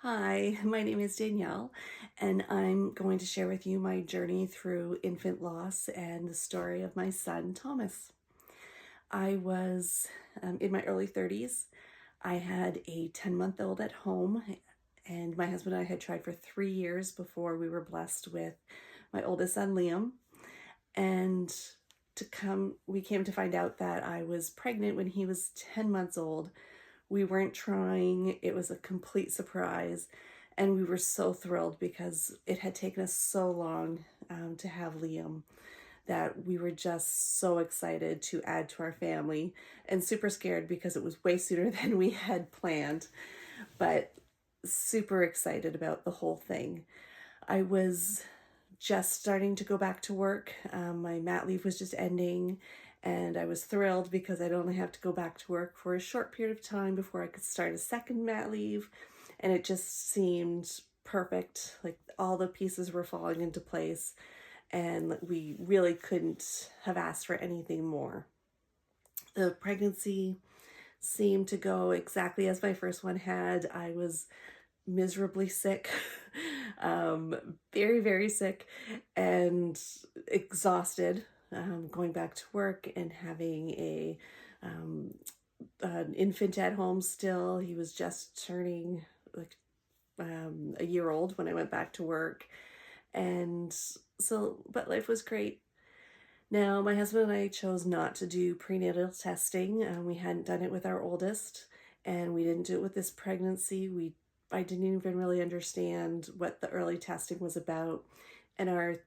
Hi, my name is Danielle, and I'm going to share with you my journey through infant loss and the story of my son, Thomas. I was in my early 30s. I had a 10-month-old at home, and my husband and I had tried for 3 years before we were blessed with my oldest son, Liam. And we came to find out that I was pregnant when he was 10 months old. We weren't trying, it was a complete surprise. And we were so thrilled because it had taken us so long to have Liam that we were just so excited to add to our family and super scared because it was way sooner than we had planned, but super excited about the whole thing. I was just starting to go back to work. My mat leave was just ending, and I was thrilled because I'd only have to go back to work for a short period of time before I could start a second mat leave. And it just seemed perfect. Like all the pieces were falling into place, and we really couldn't have asked for anything more. The pregnancy seemed to go exactly as my first one had. I was miserably sick, very, very sick, and exhausted, going back to work and having um, an infant at home still. He was just turning like a year old when I went back to work. And but life was great. Now, my husband and I chose not to do prenatal testing. We hadn't done it with our oldest, and we didn't do it with this pregnancy. I didn't even really understand what the early testing was about, and our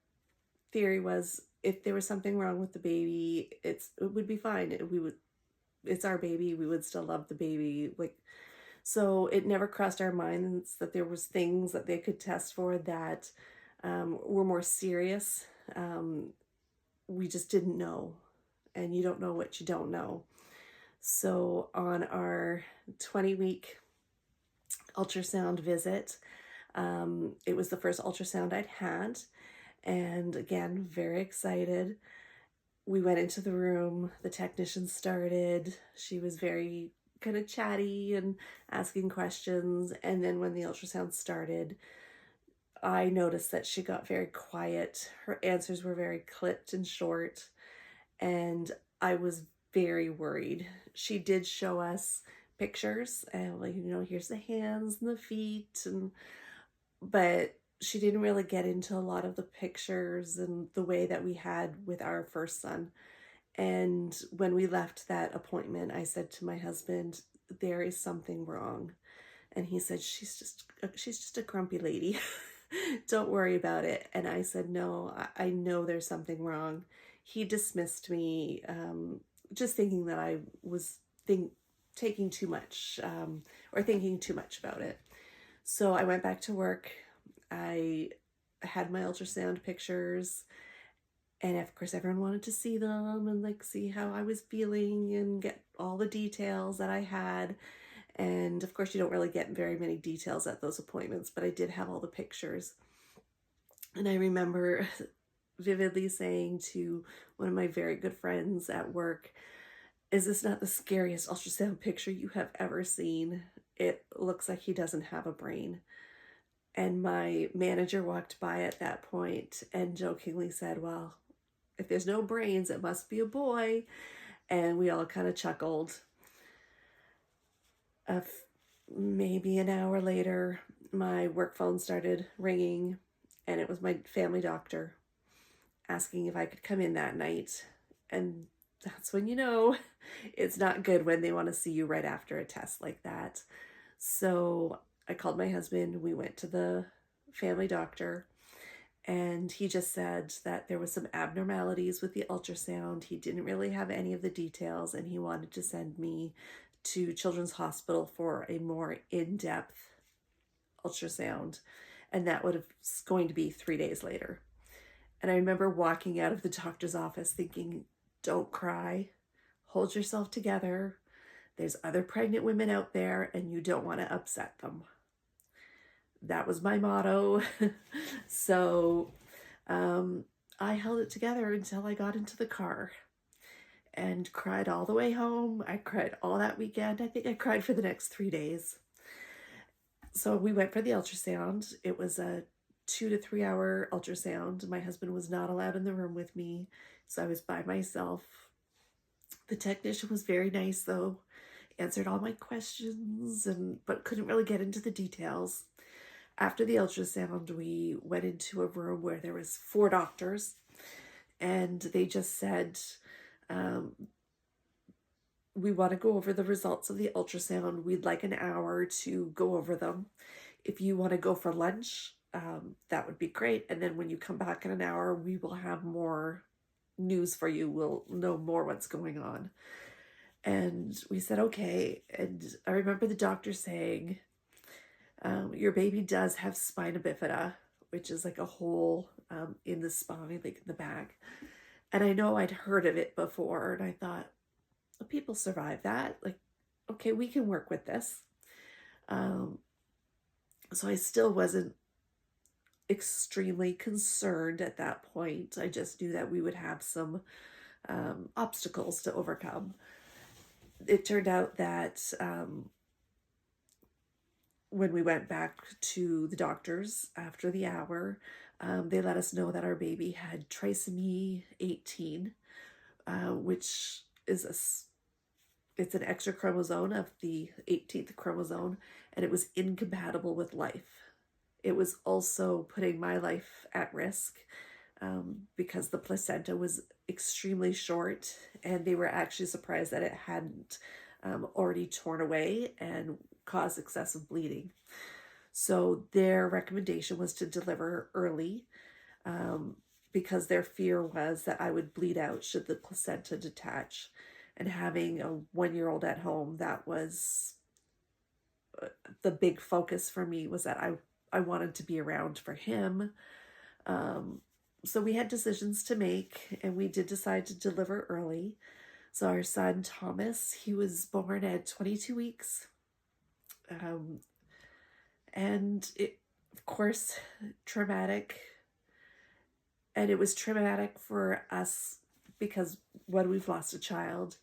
theory was if there was something wrong with the baby, it would be fine. It's our baby. We would still love the baby. So it never crossed our minds that there was things that they could test for that were more serious. We just didn't know, and you don't know what you don't know. So on our 20-week ultrasound visit, it was the first ultrasound I'd had, and again, very excited. We went into the room, the technician started. She was very kind of chatty and asking questions, and then when the ultrasound started, I noticed that she got very quiet. Her answers were very clipped and short, and I was very worried. She did show us pictures, and here's the hands and the feet, but she didn't really get into a lot of the pictures and the way that we had with our first son. And when we left that appointment, I said to my husband, "There is something wrong." And he said, she's just a grumpy lady. Don't worry about it." And I said, "No, I know there's something wrong." He dismissed me, just thinking that I was taking too much, or thinking too much about it. So I went back to work. I had my ultrasound pictures, and of course everyone wanted to see them and see how I was feeling and get all the details that I had. And of course, you don't really get very many details at those appointments, but I did have all the pictures. And I remember vividly saying to one of my very good friends at work, "Is this not the scariest ultrasound picture you have ever seen? It looks like he doesn't have a brain." And my manager walked by at that point and jokingly said, "Well, if there's no brains, it must be a boy." And we all kind of chuckled. Maybe an hour later, my work phone started ringing, and it was my family doctor asking if I could come in that night. And that's when it's not good when they want to see you right after a test like that. So I called my husband. We went to the family doctor, and he just said that there was some abnormalities with the ultrasound. He didn't really have any of the details, and he wanted to send me to Children's Hospital for a more in-depth ultrasound, and that was going to be 3 days later. And I remember walking out of the doctor's office thinking, "Don't cry, hold yourself together. There's other pregnant women out there, and you don't want to upset them." That was my motto. So I held it together until I got into the car and cried all the way home. I cried all that weekend. I think I cried for the next 3 days. So we went for the ultrasound. It was a 2 to 3 hour ultrasound. My husband was not allowed in the room with me, so I was by myself. The technician was very nice, though, answered all my questions, but couldn't really get into the details. After the ultrasound, we went into a room where there was 4 doctors, and they just said, um, we want to go over the results of the ultrasound. We'd like an hour to go over them. If you want to go for lunch, that would be great. And then when you come back in an hour, we will have more news for you. We'll know more what's going on. And we said, okay. And I remember the doctor saying, your baby does have spina bifida, which is like a hole in the spine, like in the back. And I know I'd heard of it before, and I thought, well, people survive that. Like, okay, we can work with this. So I still wasn't extremely concerned at that point. I just knew that we would have some obstacles to overcome. It turned out that when we went back to the doctors after the hour, they let us know that our baby had trisomy 18, which is it's an extra chromosome of the 18th chromosome, and it was incompatible with life. It was also putting my life at risk because the placenta was extremely short, and they were actually surprised that it hadn't already torn away and caused excessive bleeding. So their recommendation was to deliver early because their fear was that I would bleed out should the placenta detach. And having a 1-year-old at home, that was the big focus for me, was that I wanted to be around for him. So we had decisions to make, and we did decide to deliver early. So our son, Thomas, he was born at 22 weeks. And it, of course, traumatic. And it was traumatic for us because when we've lost a child,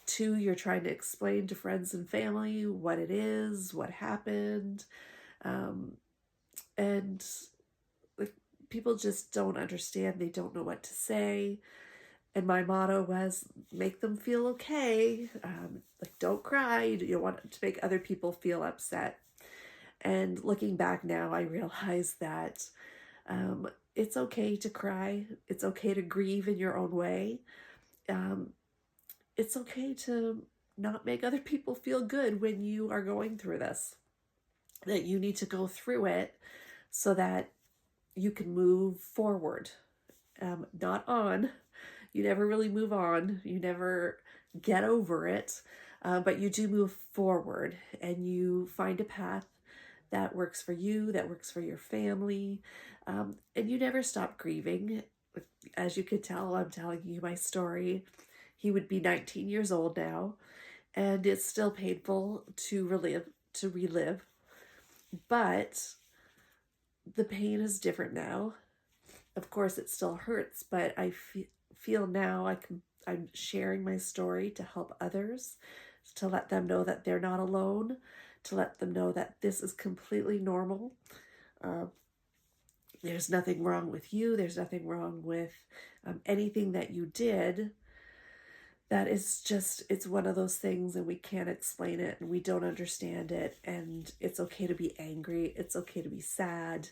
2, you're trying to explain to friends and family what it is, what happened. And like, people just don't understand. They don't know what to say. And my motto was, make them feel okay. Like, don't cry. You don't want to make other people feel upset. And looking back now, I realize that it's okay to cry. It's okay to grieve in your own way. It's okay to not make other people feel good when you are going through this. That you need to go through it so that you can move forward, not on. You never really move on. You never get over it, but you do move forward, and you find a path that works for you, that works for your family, and you never stop grieving. As you could tell, I'm telling you my story. He would be 19 years old now, and it's still painful to relive, but the pain is different now. Of course, it still hurts, but I feel now I'm sharing my story to help others, to let them know that they're not alone, to let them know that this is completely normal. There's nothing wrong with you. There's nothing wrong with anything that you did. That is just, it's one of those things, and we can't explain it, and we don't understand it, and it's okay to be angry. It's okay to be sad.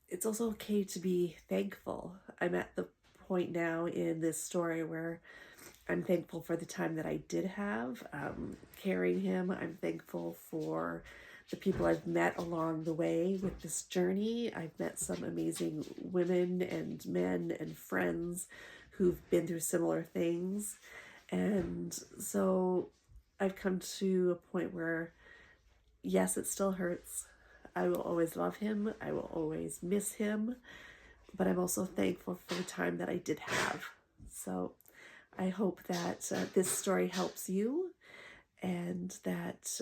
It's also okay to be thankful. I'm at the point now in this story where I'm thankful for the time that I did have carrying him. I'm thankful for the people I've met along the way with this journey. I've met some amazing women and men and friends who've been through similar things. And so I've come to a point where, yes, it still hurts. I will always love him. I will always miss him. But I'm also thankful for the time that I did have. So I hope that this story helps you, and that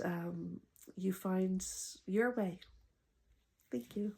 you find your way. Thank you.